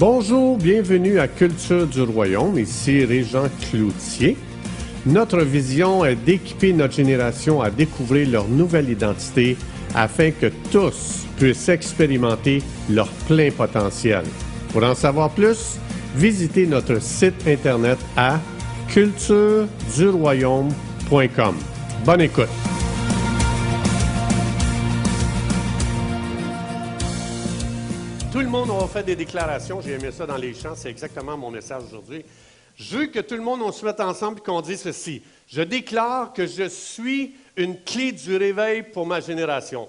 Bonjour, bienvenue à Culture du Royaume, ici Régent Cloutier. Notre vision est d'équiper notre génération à découvrir leur nouvelle identité afin que tous puissent expérimenter leur plein potentiel. Pour en savoir plus, visitez notre site internet à cultureduroyaume.com. Bonne écoute! Tout le monde aura fait des déclarations. J'ai aimé ça dans les chants. C'est exactement mon message aujourd'hui. Je veux que tout le monde on se mette ensemble et qu'on dise ceci. Je déclare que je suis une clé du réveil pour ma génération.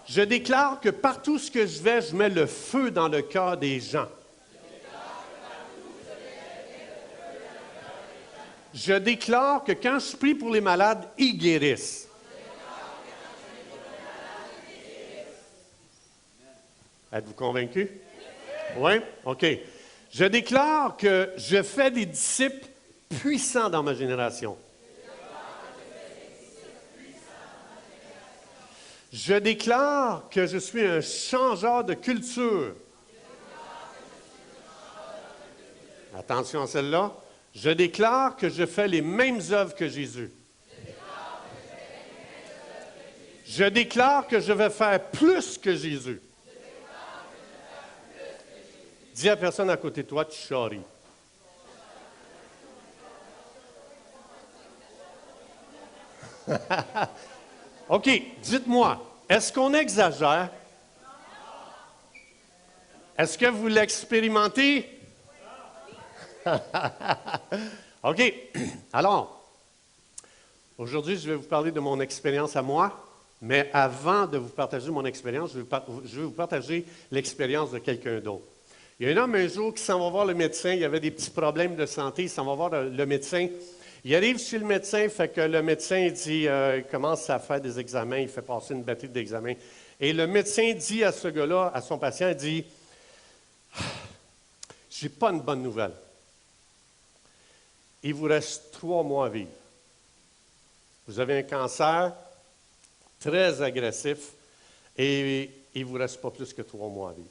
Je déclare que partout ce que je vais, je mets le feu dans le cœur des gens. Je déclare que quand je prie pour les malades, ils guérissent. Êtes-vous convaincus? Oui? OK. Je déclare que je fais des disciples puissants dans ma génération. Je déclare que je suis un changeur de culture. Attention à celle-là. Je déclare que je fais les mêmes œuvres que Jésus. Je déclare que je vais faire plus que Jésus. Dis à la personne à côté de toi, tu charries. OK, dites-moi, est-ce qu'on exagère? Est-ce que vous l'expérimentez? OK, alors, aujourd'hui, je vais vous parler de mon expérience à moi, mais avant de vous partager mon expérience, je vais vous partager l'expérience de quelqu'un d'autre. Il y a un homme un jour qui s'en va voir le médecin, il avait des petits problèmes de santé, il s'en va voir le médecin. Il arrive chez le médecin, fait que le médecin dit, il commence à faire des examens, il fait passer une batterie d'examens. Et le médecin dit à ce gars-là, à son patient, il dit, « J'ai pas une bonne nouvelle. Il vous reste 3 mois à vivre. Vous avez un cancer très agressif et il ne vous reste pas plus que 3 mois à vivre. »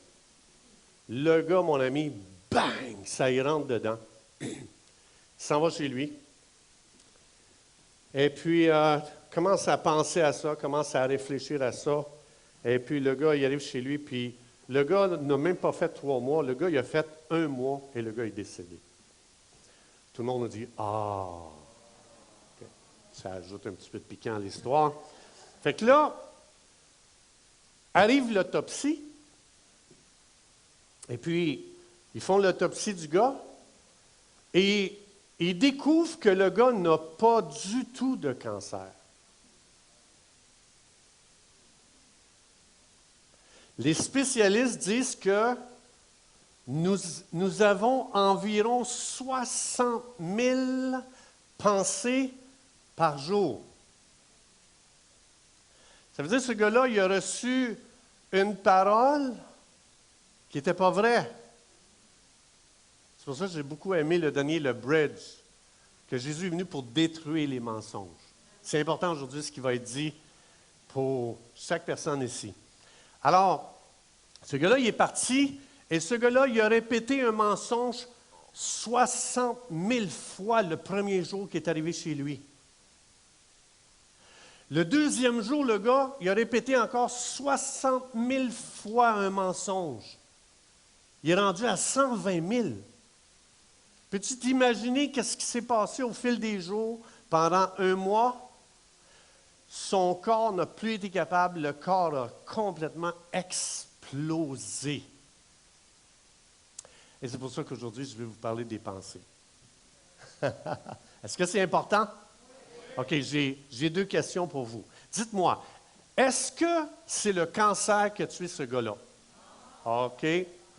Le gars, mon ami, bang, ça y rentre dedans. Il s'en va chez lui. Et puis, commence à penser à ça, commence à réfléchir à ça. Et puis, le gars, il arrive chez lui, puis le gars n'a même pas fait 3 mois. Le gars, il a fait 1 mois et le gars est décédé. Tout le monde a dit « Ah! Okay. » Ça ajoute un petit peu de piquant à l'histoire. Fait que là, arrive l'autopsie. Et puis, ils font l'autopsie du gars et ils découvrent que le gars n'a pas du tout de cancer. Les spécialistes disent que nous avons environ 60 000 pensées par jour. Ça veut dire que ce gars-là, il a reçu une parole qui n'était pas vrai. C'est pour ça que j'ai beaucoup aimé le dernier, le Bridge, que Jésus est venu pour détruire les mensonges. C'est important aujourd'hui ce qui va être dit pour chaque personne ici. Alors, ce gars-là, il est parti, et ce gars-là, il a répété un mensonge 60 000 fois le premier jour qu'il est arrivé chez lui. Le deuxième jour, le gars, il a répété encore 60 000 fois un mensonge. Il est rendu à 120 000. Peux-tu t'imaginer qu'est-ce qui s'est passé au fil des jours pendant 1 mois? Son corps n'a plus été capable, le corps a complètement explosé. Et c'est pour ça qu'aujourd'hui, je vais vous parler des pensées. Est-ce que c'est important? OK, j'ai 2 questions pour vous. Dites-moi, est-ce que c'est le cancer qui a tué ce gars-là? OK.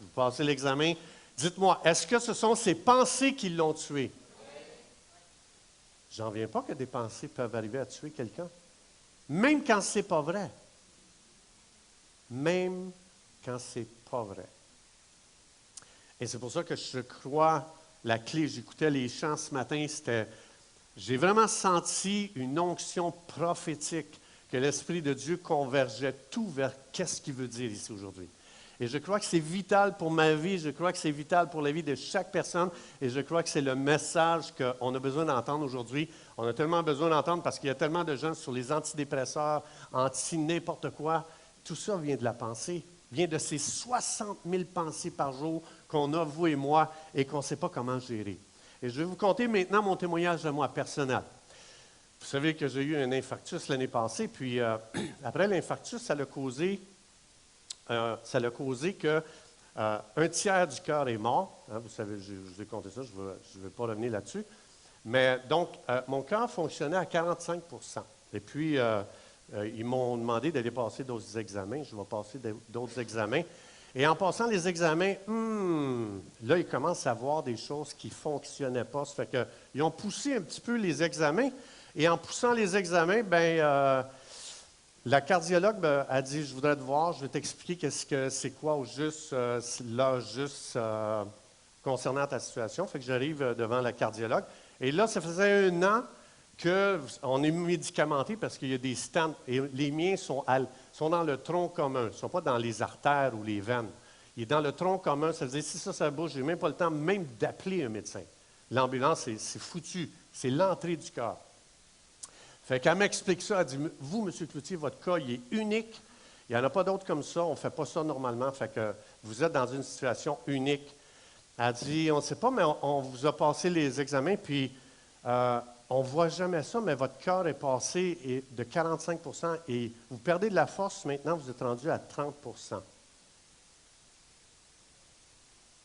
Vous passez l'examen. Dites-moi, est-ce que ce sont ces pensées qui l'ont tué? J'en viens pas que des pensées peuvent arriver à tuer quelqu'un. Même quand ce n'est pas vrai. Même quand ce n'est pas vrai. Et c'est pour ça que je crois la clé. J'écoutais les chants ce matin, j'ai vraiment senti une onction prophétique que l'Esprit de Dieu convergeait tout vers qu'est-ce qu'il veut dire ici aujourd'hui. Et je crois que c'est vital pour ma vie, je crois que c'est vital pour la vie de chaque personne, et je crois que c'est le message qu'on a besoin d'entendre aujourd'hui. On a tellement besoin d'entendre parce qu'il y a tellement de gens sur les antidépresseurs, anti-n'importe quoi. Tout ça vient de la pensée, vient de ces 60 000 pensées par jour qu'on a, vous et moi, et qu'on ne sait pas comment gérer. Et je vais vous conter maintenant mon témoignage de moi personnel. Vous savez que j'ai eu un infarctus l'année passée, puis après l'infarctus, ça a causé que un tiers du cœur est mort. Hein, vous savez, je vous ai compté ça, je ne vais pas revenir là-dessus. Mais donc, mon cœur fonctionnait à 45 %. Et puis, ils m'ont demandé d'aller passer d'autres examens. Je vais passer d'autres examens. Et en passant les examens, là, ils commencent à voir des choses qui ne fonctionnaient pas. Ça fait qu'ils ont poussé un petit peu les examens. Et en poussant les examens, la cardiologue a dit, je voudrais te voir, je vais t'expliquer qu'est-ce que c'est quoi au juste, concernant ta situation. Fait que j'arrive devant la cardiologue. Et là, ça faisait 1 an qu'on est médicamenté parce qu'il y a des stents. Et les miens sont dans le tronc commun. Ils ne sont pas dans les artères ou les veines. Il est dans le tronc commun. Ça veut dire, si ça bouge, je n'ai même pas le temps même d'appeler un médecin. L'ambulance, c'est foutu. C'est l'entrée du cœur. Fait qu'elle m'explique ça, elle dit, vous, M. Cloutier, votre cas, il est unique. Il n'y en a pas d'autres comme ça, on ne fait pas ça normalement, fait que vous êtes dans une situation unique. Elle dit, on ne sait pas, mais on vous a passé les examens, puis on ne voit jamais ça, mais votre cœur est passé de 45 % et vous perdez de la force, maintenant vous êtes rendu à 30 %.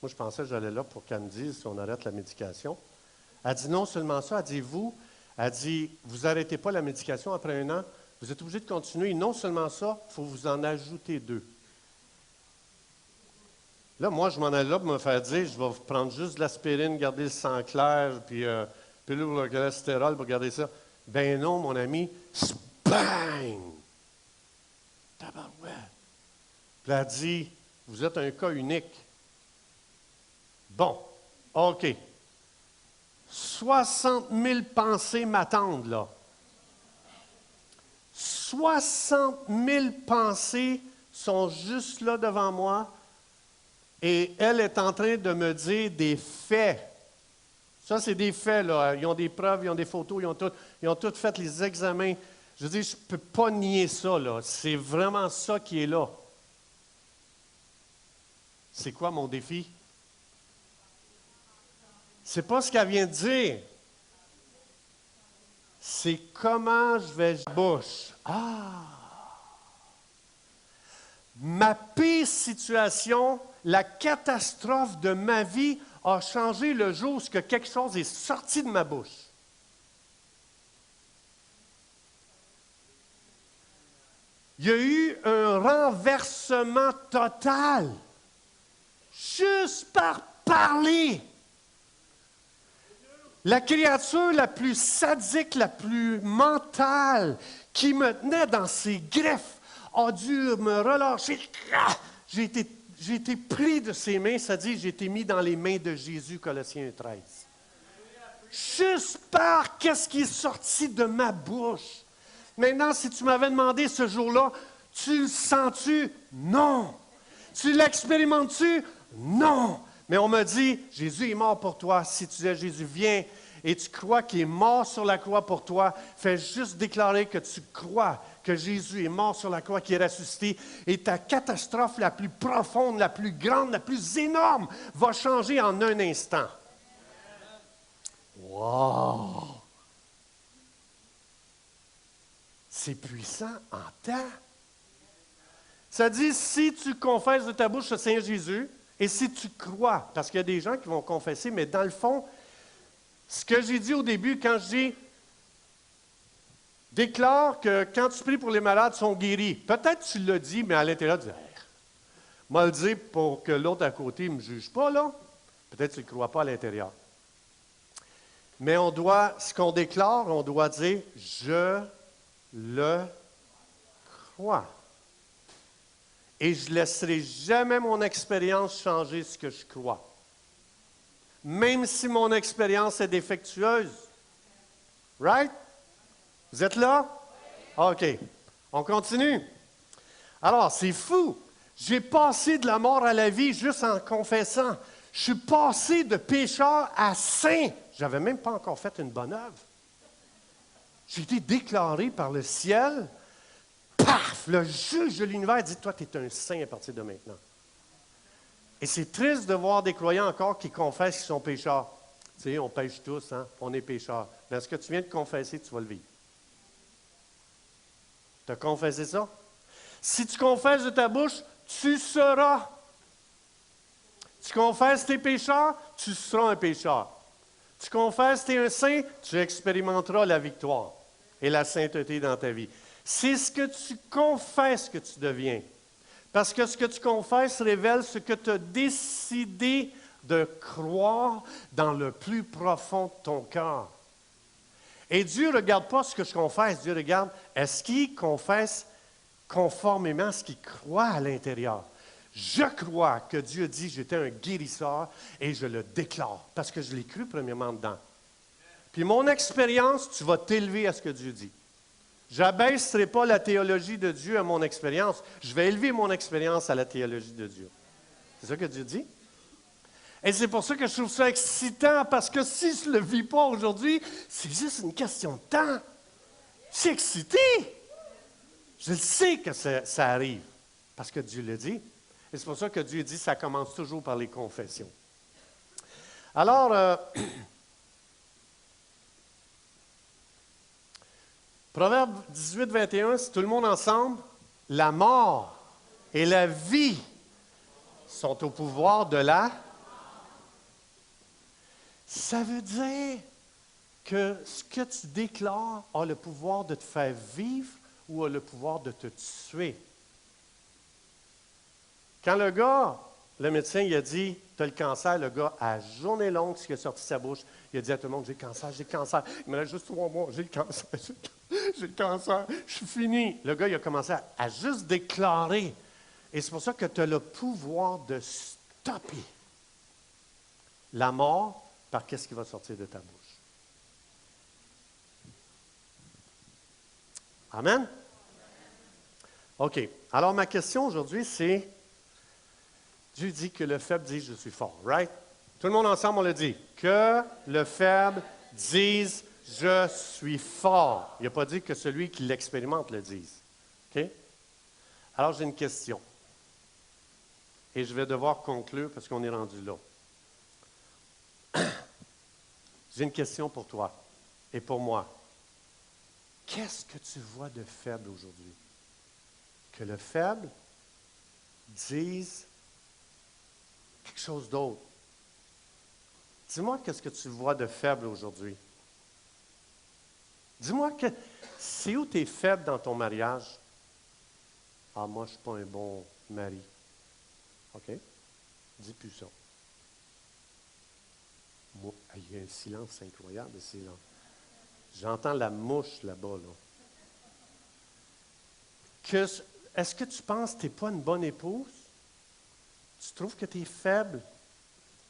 Moi, je pensais que j'allais là pour qu'elle me dise si on arrête la médication. Elle dit non seulement ça, elle dit, elle dit, vous n'arrêtez pas la médication après 1 an, vous êtes obligé de continuer. Et non seulement ça, il faut vous en ajouter 2. Là, moi, je m'en allais là pour me faire dire, je vais vous prendre juste de l'aspirine, garder le sang clair, puis pilule pour le cholestérol pour garder ça. Ben non, mon ami, bang! Tabarouette! Puis elle a dit, vous êtes un cas unique. Bon, OK. 60 000 pensées m'attendent, là. 60 000 pensées sont juste là devant moi et elle est en train de me dire des faits. Ça, c'est des faits, là. Ils ont des preuves, ils ont des photos, ils ont tout fait les examens. Je veux dire, je ne peux pas nier ça, là. C'est vraiment ça qui est là. C'est quoi mon défi? C'est pas ce qu'elle vient de dire. C'est comment je vais la bouche. Ma pire situation, la catastrophe de ma vie a changé le jour où quelque chose est sorti de ma bouche. Il y a eu un renversement total. Juste par parler. La créature la plus sadique, la plus mentale, qui me tenait dans ses griffes, a dû me relâcher. J'ai été pris de ses mains, ça dit, j'ai été mis dans les mains de Jésus, Colossiens 13. Juste par qu'est-ce qui est sorti de ma bouche. Maintenant, si tu m'avais demandé ce jour-là, tu le sens-tu? Non. Tu l'expérimentes-tu? Non. Mais on m'a dit, Jésus est mort pour toi. Si tu dis à Jésus, viens, et tu crois qu'il est mort sur la croix pour toi, fais juste déclarer que tu crois que Jésus est mort sur la croix, qu'il est ressuscité, et ta catastrophe la plus profonde, la plus grande, la plus énorme va changer en un instant. Wow! C'est puissant en temps. Ça dit, si tu confesses de ta bouche le Seigneur Jésus, et si tu crois, parce qu'il y a des gens qui vont confesser, mais dans le fond, ce que j'ai dit au début, quand je dis, déclare que quand tu pries pour les malades, ils sont guéris. Peut-être que tu l'as dit, mais à l'intérieur, tu dis, moi le dire pour que l'autre à côté ne me juge pas, là. Peut-être que tu ne le crois pas à l'intérieur. Mais on doit, ce qu'on déclare, on doit dire, je le crois. Et je ne laisserai jamais mon expérience changer ce que je crois. Même si mon expérience est défectueuse. Right? Vous êtes là? OK. On continue. Alors, c'est fou. J'ai passé de la mort à la vie juste en confessant. Je suis passé de pécheur à saint. Je n'avais même pas encore fait une bonne œuvre. J'ai été déclaré par le ciel. Paf! Le juge de l'univers dit, toi, tu es un saint à partir de maintenant. Et c'est triste de voir des croyants encore qui confessent qu'ils sont pécheurs. Tu sais, on pêche tous, hein? On est pécheurs. Mais ce que tu viens de confesser, tu vas le vivre. Tu as confessé ça? Si tu confesses de ta bouche, tu seras. Tu confesses tes pécheurs, tu seras un pécheur. Tu confesses que tu es un saint, tu expérimenteras la victoire et la sainteté dans ta vie. C'est ce que tu confesses que tu deviens. Parce que ce que tu confesses révèle ce que tu as décidé de croire dans le plus profond de ton cœur. Et Dieu ne regarde pas ce que je confesse, Dieu regarde, est-ce qu'il confesse conformément à ce qu'il croit à l'intérieur? Je crois que Dieu dit, j'étais un guérisseur et je le déclare, parce que je l'ai cru premièrement dedans. Puis mon expérience, tu vas t'élever à ce que Dieu dit. Je n'abaisserai pas la théologie de Dieu à mon expérience, je vais élever mon expérience à la théologie de Dieu. C'est ça que Dieu dit? Et c'est pour ça que je trouve ça excitant, parce que si je ne le vis pas aujourd'hui, c'est juste une question de temps. Je suis excité. Je sais que ça arrive, parce que Dieu le dit. Et c'est pour ça que Dieu dit que ça commence toujours par les confessions. Alors, Proverbe 18, 21, c'est tout le monde ensemble. La mort et la vie sont au pouvoir de la... Ça veut dire que ce que tu déclares a le pouvoir de te faire vivre ou a le pouvoir de te tuer. Quand le gars, le médecin, il a dit, tu as le cancer, le gars, à journée longue, ce qui a sorti de sa bouche, il a dit à tout le monde, j'ai le cancer, j'ai le cancer. Il me reste juste 3 mois, j'ai le cancer, j'ai le cancer, je suis fini. Le gars, il a commencé à juste déclarer. Et c'est pour ça que tu as le pouvoir de stopper la mort par qu'est-ce qui va sortir de ta bouche. Amen? OK. Alors, ma question aujourd'hui, c'est, Dieu dit que le faible dise « je suis fort », right? Tout le monde ensemble, on le dit. Que le faible dise « je suis fort ». Il n'a pas dit que celui qui l'expérimente le dise. OK? Alors, j'ai une question. Et je vais devoir conclure parce qu'on est rendu là. J'ai une question pour toi et pour moi. Qu'est-ce que tu vois de faible aujourd'hui? Que le faible dise quelque chose d'autre. Dis-moi qu'est-ce que tu vois de faible aujourd'hui. Dis-moi que c'est où tu es faible dans ton mariage. Ah, moi, je ne suis pas un bon mari. OK? Dis plus ça. Moi, il y a un silence incroyable ici, là. J'entends la mouche là-bas, là. Est-ce que tu penses que tu n'es pas une bonne épouse? Tu trouves que tu es faible?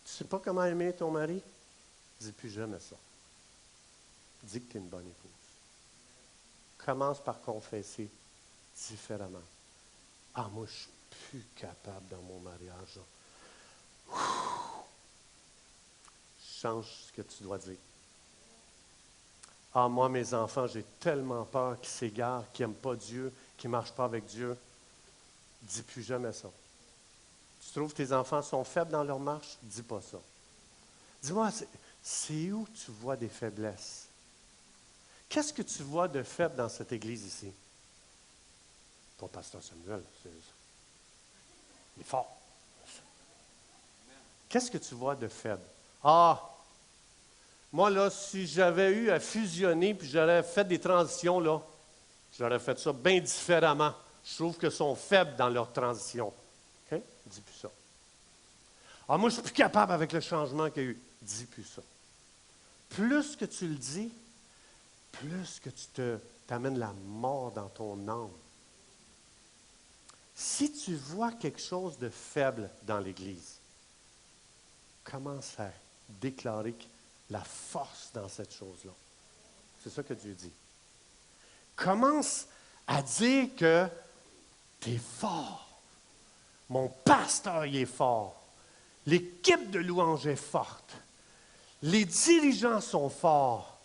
Tu ne sais pas comment aimer ton mari? Dis plus jamais ça. Dis que tu es une bonne épouse. Commence par confesser différemment. Ah, moi, je ne suis plus capable dans mon mariage. Change ce que tu dois dire. Ah, moi, mes enfants, j'ai tellement peur qu'ils s'égarent, qu'ils n'aiment pas Dieu, qu'ils ne marchent pas avec Dieu. Dis plus jamais ça. Tu trouves que tes enfants sont faibles dans leur marche? Dis pas ça. Dis-moi, c'est où tu vois des faiblesses? Qu'est-ce que tu vois de faible dans cette église ici? Ton pasteur Samuel, il est fort. Qu'est-ce que tu vois de faible? Ah, moi, là, si j'avais eu à fusionner puis j'aurais fait des transitions, là, j'aurais fait ça bien différemment. Je trouve qu'ils sont faibles dans leur transition. OK? Dis plus ça. Ah, moi, je suis plus capable avec le changement qu'il y a eu. Dis plus ça. Plus que tu le dis, plus que tu t'amènes la mort dans ton âme. Si tu vois quelque chose de faible dans l'Église, commence à déclarer la force dans cette chose-là. C'est ça que Dieu dit. Commence à dire que tu es fort. Mon pasteur, il est fort. L'équipe de louange est forte. Les dirigeants sont forts.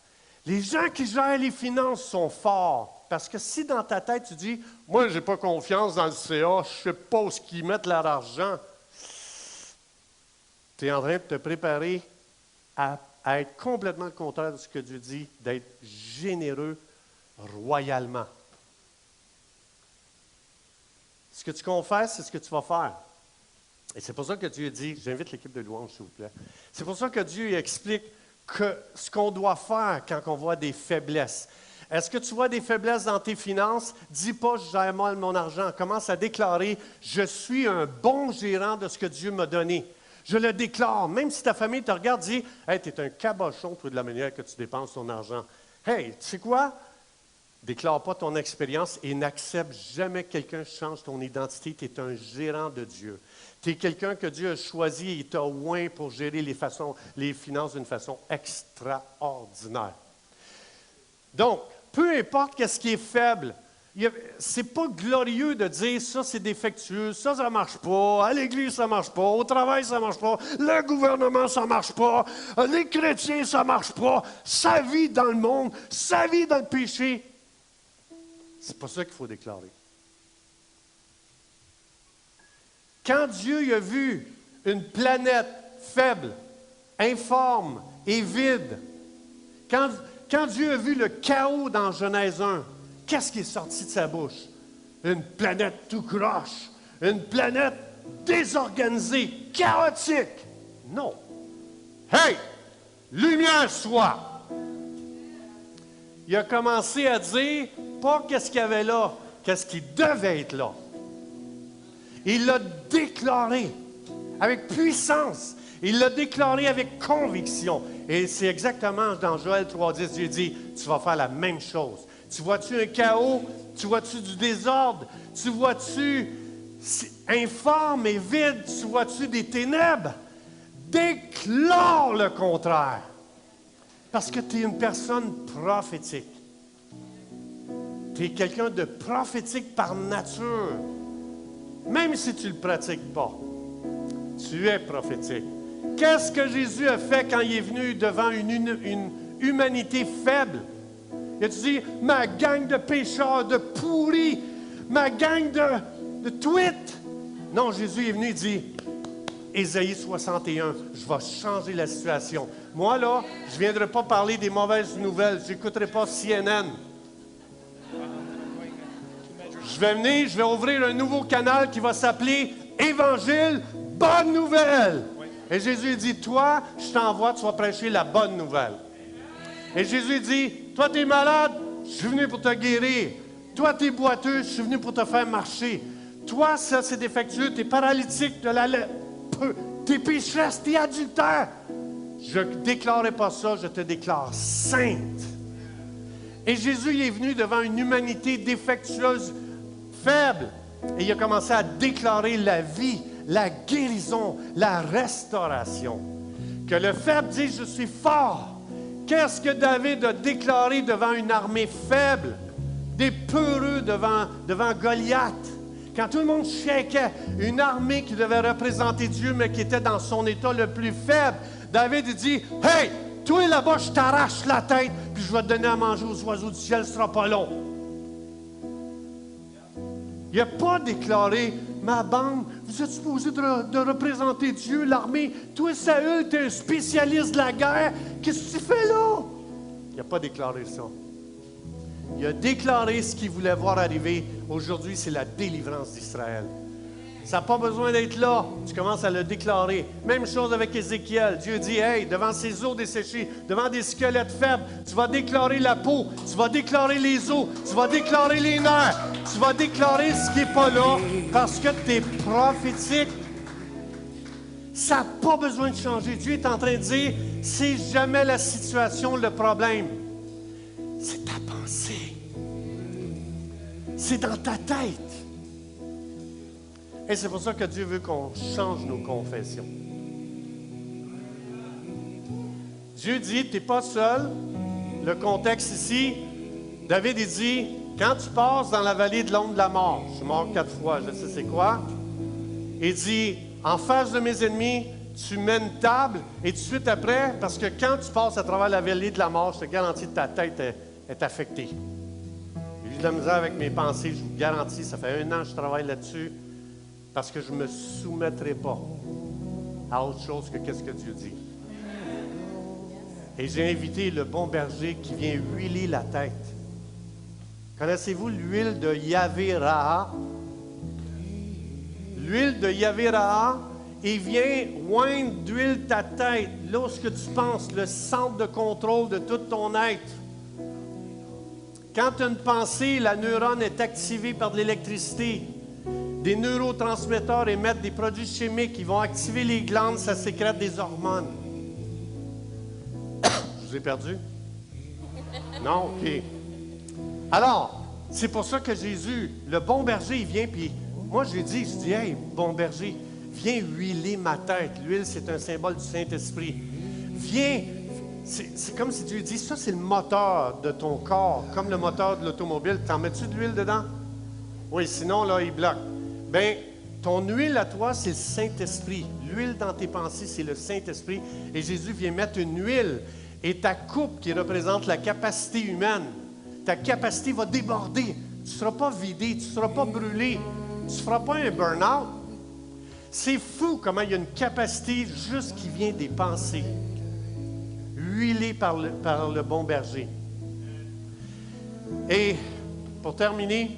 Les gens qui gèrent les finances sont forts. Parce que si dans ta tête, tu dis, « Moi, je n'ai pas confiance dans le CA, je ne sais pas où ils mettent leur argent. » Tu es en train de te préparer à être complètement le contraire de ce que Dieu dit, d'être généreux royalement. Ce que tu confesses, c'est ce que tu vas faire. Et c'est pour ça que Dieu dit, j'invite l'équipe de louange, s'il vous plaît. C'est pour ça que Dieu explique que ce qu'on doit faire quand on voit des faiblesses. Est-ce que tu vois des faiblesses dans tes finances? Dis pas, je gère mal mon argent. Commence à déclarer, je suis un bon gérant de ce que Dieu m'a donné. Je le déclare. Même si ta famille te regarde, dis, hey, tu es un cabochon, toi, de la manière que tu dépenses ton argent. Hey, tu sais quoi? Déclare pas ton expérience et n'accepte jamais que quelqu'un change ton identité. Tu es un gérant de Dieu. Tu es quelqu'un que Dieu a choisi et t'a oint pour gérer les finances d'une façon extraordinaire. Donc, peu importe ce qui est faible, c'est pas glorieux de dire ça c'est défectueux, ça ne marche pas, à l'église ça ne marche pas, au travail ça ne marche pas, le gouvernement ça ne marche pas, les chrétiens ça ne marche pas, sa vie dans le monde, sa vie dans le péché. C'est pas ça qu'il faut déclarer. Quand Dieu a vu une planète faible, informe et vide, quand Dieu a vu le chaos dans Genèse 1, qu'est-ce qui est sorti de sa bouche? Une planète tout croche, une planète désorganisée, chaotique. Non. Hey, lumière soit. Il a commencé à dire, pas qu'est-ce qu'il y avait là, qu'est-ce qui devait être là. Il l'a déclaré avec puissance. Il l'a déclaré avec conviction. Et c'est exactement dans Joël 3,10, Dieu dit, tu vas faire la même chose. Tu vois-tu un chaos? Tu vois-tu du désordre? Tu vois-tu informe et vide? Tu vois-tu des ténèbres? Déclare le contraire. Parce que tu es une personne prophétique. Tu es quelqu'un de prophétique par nature. Même si tu ne le pratiques pas, tu es prophétique. Qu'est-ce que Jésus a fait quand il est venu devant une humanité faible? Il a dit, ma gang de pécheurs, de pourris, ma gang de tweets. Non, Jésus est venu et dit, Ésaïe 61, je vais changer la situation. Moi, là, je ne viendrai pas parler des mauvaises nouvelles. Je n'écouterai pas CNN. Je vais venir, je vais ouvrir un nouveau canal qui va s'appeler Évangile, bonne nouvelle. Et Jésus dit, toi, je t'envoie, tu vas prêcher la bonne nouvelle. Et Jésus dit, toi, tu es malade, je suis venu pour te guérir. Toi, tu es boiteux, je suis venu pour te faire marcher. Toi, ça, c'est défectueux, tu es paralytique, tu es pécheresse, tu es adultère. Je ne déclarais pas ça, je te déclare sainte. Et Jésus il est venu devant une humanité défectueuse, faible. Et il a commencé à déclarer la vie, la guérison, la restauration. Que le faible dise, je suis fort. Qu'est-ce que David a déclaré devant une armée faible? Des peureux devant Goliath. Quand tout le monde shakeait, une armée qui devait représenter Dieu, mais qui était dans son état le plus faible, David dit, « Hey, toi là-bas, je t'arrache la tête, puis je vais te donner à manger aux oiseaux du ciel, ce ne sera pas long. » Il n'a pas déclaré, « Ma bande, vous êtes supposé de représenter Dieu, l'armée. Toi, Saül, tu es un spécialiste de la guerre. Qu'est-ce que tu fais là? » Il n'a pas déclaré ça. Il a déclaré ce qu'il voulait voir arriver. Aujourd'hui, c'est la délivrance d'Israël. Ça n'a pas besoin d'être là. Tu commences à le déclarer. Même chose avec Ézéchiel. Dieu dit, hey, devant ces os desséchés, devant des squelettes faibles, tu vas déclarer la peau, tu vas déclarer les os, tu vas déclarer les nerfs, tu vas déclarer ce qui n'est pas là parce que tu es prophétique. Ça n'a pas besoin de changer. Dieu est en train de dire, c'est jamais la situation, le problème. C'est ta pensée. C'est dans ta tête. Et c'est pour ça que Dieu veut qu'on change nos confessions. Dieu dit, tu n'es pas seul. Le contexte ici, David il dit, quand tu passes dans la vallée de l'ombre de la mort, je suis mort 4 fois, je sais c'est quoi, il dit, en face de mes ennemis, tu mets une table, et tout de suite après, parce que quand tu passes à travers la vallée de la mort, je te garantis que ta tête est affectée. J'ai eu de la misère avec mes pensées, je vous garantis, ça fait 1 an que je travaille là-dessus, parce que je ne me soumettrai pas à autre chose que qu'est-ce que Dieu dit. Et j'ai invité le bon berger qui vient huiler la tête. Connaissez-vous l'huile de Yahvé Raha? L'huile de Yahvé Raha, il vient oindre d'huile ta tête, là où ce que tu penses, le centre de contrôle de tout ton être. Quand tu as une pensée, la neurone est activée par de l'électricité. Des neurotransmetteurs émettent des produits chimiques qui vont activer les glandes, ça sécrète des hormones. Je vous ai perdu? Non? OK. Alors, c'est pour ça que Jésus, le bon berger, il vient, puis moi, je lui dis, hey, bon berger, viens huiler ma tête. L'huile, c'est un symbole du Saint-Esprit. Viens, c'est comme si Dieu dit, ça, c'est le moteur de ton corps, comme le moteur de l'automobile. T'en mets-tu de l'huile dedans? Oui, sinon, là, il bloque. Bien, ton huile à toi, c'est le Saint-Esprit. L'huile dans tes pensées, c'est le Saint-Esprit. Et Jésus vient mettre une huile. Et ta coupe qui représente la capacité humaine, ta capacité va déborder. Tu ne seras pas vidé, tu ne seras pas brûlé. Tu ne feras pas un burn-out. C'est fou comment il y a une capacité juste qui vient des pensées, huilée par le bon berger. Et pour terminer,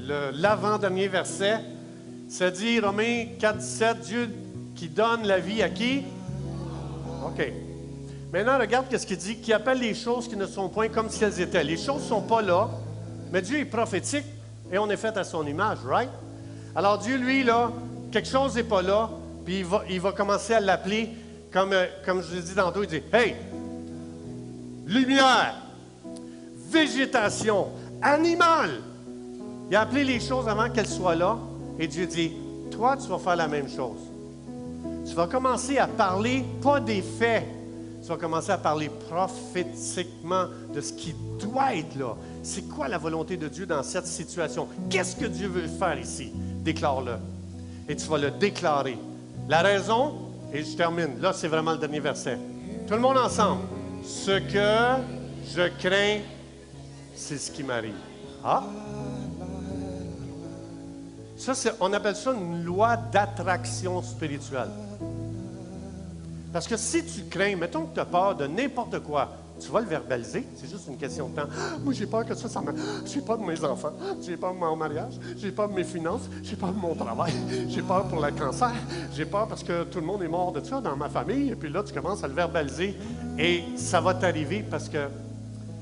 l'avant-dernier verset, ça dit, Romains 4, 17, Dieu qui donne la vie à qui? OK. Maintenant, regarde ce qu'il dit, qui appelle les choses qui ne sont point comme si elles étaient. Les choses ne sont pas là, mais Dieu est prophétique et on est fait à son image, right? Alors Dieu, lui, là, quelque chose n'est pas là, puis il va commencer à l'appeler, comme je l'ai dit tantôt, il dit, hey, lumière, végétation, animal. Il a appelé les choses avant qu'elles soient là, et Dieu dit, toi, tu vas faire la même chose. Tu vas commencer à parler, pas des faits, tu vas commencer à parler prophétiquement de ce qui doit être là. C'est quoi la volonté de Dieu dans cette situation? Qu'est-ce que Dieu veut faire ici? Déclare-le. Et tu vas le déclarer. La raison, et je termine, là c'est vraiment le dernier verset. Tout le monde ensemble. Ce que je crains, c'est ce qui m'arrive. Ah? Ça, on appelle ça une loi d'attraction spirituelle. Parce que si tu crains, mettons que tu as peur de n'importe quoi, tu vas le verbaliser, c'est juste une question de temps. Moi, j'ai peur que ça me... J'ai peur de mes enfants, j'ai peur de mon mariage, j'ai peur de mes finances, j'ai peur de mon travail, j'ai peur pour le cancer, j'ai peur parce que tout le monde est mort de ça dans ma famille, et puis là, tu commences à le verbaliser, et ça va t'arriver parce que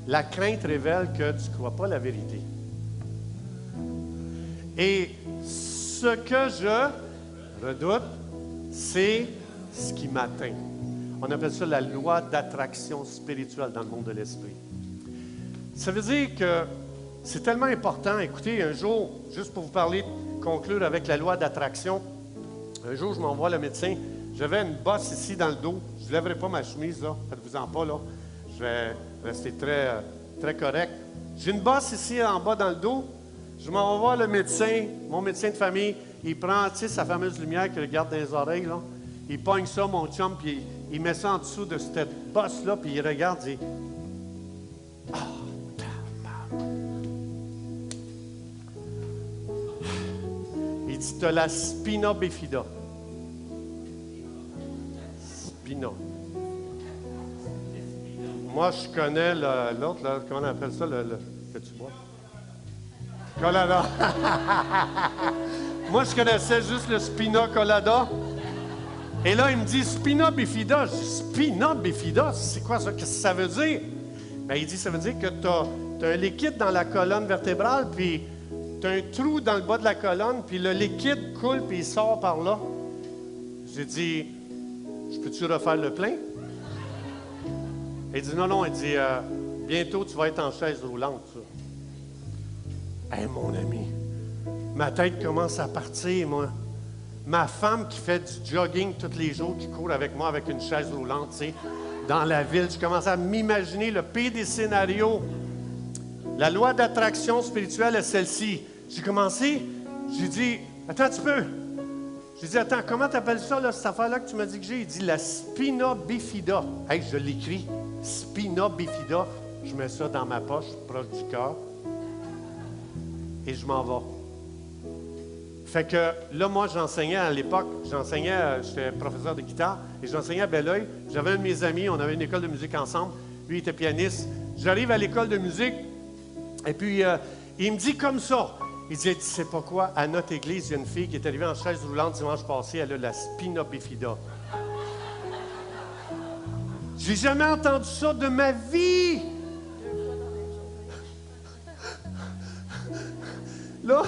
la crainte révèle que tu ne crois pas la vérité. Et ce que je redoute, c'est ce qui m'atteint. On appelle ça la loi d'attraction spirituelle dans le monde de l'esprit. Ça veut dire que c'est tellement important. Écoutez, un jour, juste pour vous parler, conclure avec la loi d'attraction, un jour, je m'envoie le médecin. J'avais une bosse ici dans le dos. Je ne lèverai pas ma chemise, là. Faites-vous-en pas, là. Je vais rester très, très correct. J'ai une bosse ici en bas dans le dos. Je m'en vais voir le médecin, mon médecin de famille. Il prend, tu sais, sa fameuse lumière qu'il regarde dans les oreilles, là. Il pogne ça, mon chum, puis il met ça en dessous de cette bosse-là, puis il regarde et dit « Ah, tabarnak! » Il dit « T'as la spina bifida. » Spina. Moi, je connais l'autre, là, comment on appelle ça, le que tu bois? Colada. Moi, je connaissais juste le spina colada. Et là, il me dit spina bifida. Je dis spina bifida, c'est quoi ça? Qu'est-ce que ça veut dire? Bien, il dit ça veut dire que tu as un liquide dans la colonne vertébrale, puis tu as un trou dans le bas de la colonne, puis le liquide coule, puis il sort par là. J'ai dit, je peux-tu refaire le plein? Il dit non, il dit bientôt tu vas être en chaise roulante. Hé, mon ami, ma tête commence à partir, moi. Ma femme qui fait du jogging tous les jours, qui court avec moi avec une chaise roulante, tu sais, dans la ville. Je commençais à m'imaginer le pire des scénarios. La loi d'attraction spirituelle est celle-ci. J'ai commencé, j'ai dit, attends un petit peu. J'ai dit, attends, comment tu appelles ça, là, cette affaire-là que tu m'as dit que j'ai? Il dit, la spina bifida. Hey, je l'écris, spina bifida. Je mets ça dans ma poche, proche du cœur. Et je m'en vais. Fait que là, moi, j'enseignais à l'époque, j'étais professeur de guitare, et j'enseignais à Belleuil. J'avais un de mes amis, on avait une école de musique ensemble. Lui, il était pianiste. J'arrive à l'école de musique, et puis, il me dit comme ça. Il dit, tu sais pas quoi, à notre église, il y a une fille qui est arrivée en chaise roulante dimanche passé, elle a la spina bifida. J'ai jamais entendu ça de ma vie. Là,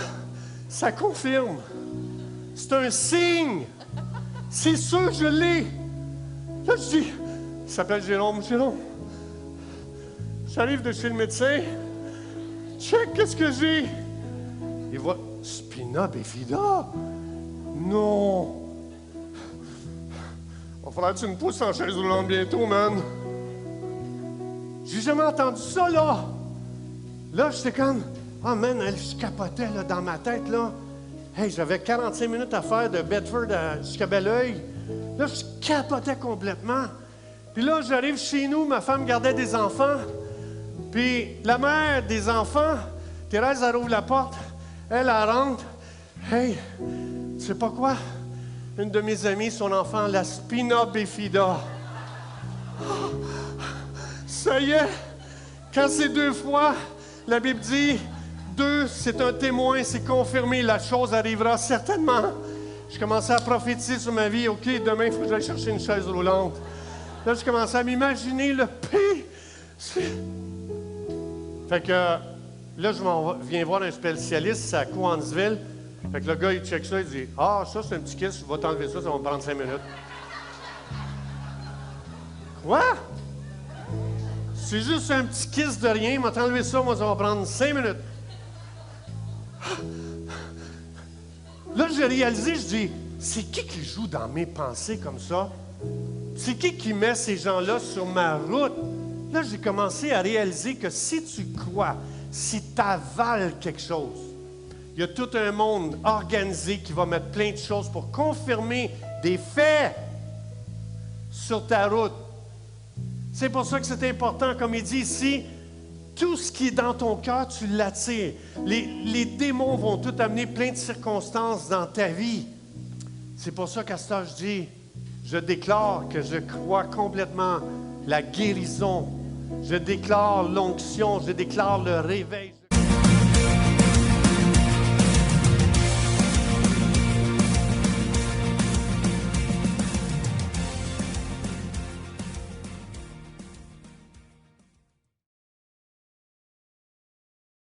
ça confirme. C'est un signe. C'est sûr que je l'ai. Là, je dis, il s'appelle Jérôme. Jérôme, j'arrive de chez le médecin. Check, qu'est-ce que j'ai? Il voit, spina bifida? Non. Il va falloir que tu me pousses en chaise roulante bientôt, man. J'ai jamais entendu ça, là. Là, j'étais comme, ah, man, je capotais, là, dans ma tête, là. Hey, j'avais 45 minutes à faire de Bedford jusqu'à Belleuil. Là, je capotais complètement. Puis là, j'arrive chez nous, ma femme gardait des enfants. Puis la mère des enfants, Thérèse, elle ouvre la porte. Elle rentre. Hey, tu sais pas quoi? Une de mes amies, son enfant, la spina bifida. Ça y est, quand c'est 2 fois, la Bible dit, 2, c'est un témoin, c'est confirmé, la chose arrivera certainement. Je commençais à prophétiser sur ma vie. OK, demain, il faut que j'aille chercher une chaise roulante. Là, je commençais à m'imaginer le pire. Fait que là, je viens voir un spécialiste, c'est à Cowansville. Fait que le gars, il check ça, il dit, ah, ça, c'est un petit kiss, je vais t'enlever ça, ça va me prendre 5 minutes. Quoi? C'est juste un petit kiss de rien, il m'a enlevé ça, moi, ça va prendre 5 minutes. Là, j'ai réalisé, je dis, c'est qui joue dans mes pensées comme ça? C'est qui met ces gens-là sur ma route? Là, j'ai commencé à réaliser que si tu crois, si tu avales quelque chose, il y a tout un monde organisé qui va mettre plein de choses pour confirmer des faits sur ta route. C'est pour ça que c'est important, comme il dit ici, tout ce qui est dans ton cœur, tu l'attires. Les démons vont tout amener plein de circonstances dans ta vie. C'est pour ça qu'à ce temps, je dis, je déclare que je crois complètement la guérison. Je déclare l'onction, je déclare le réveil.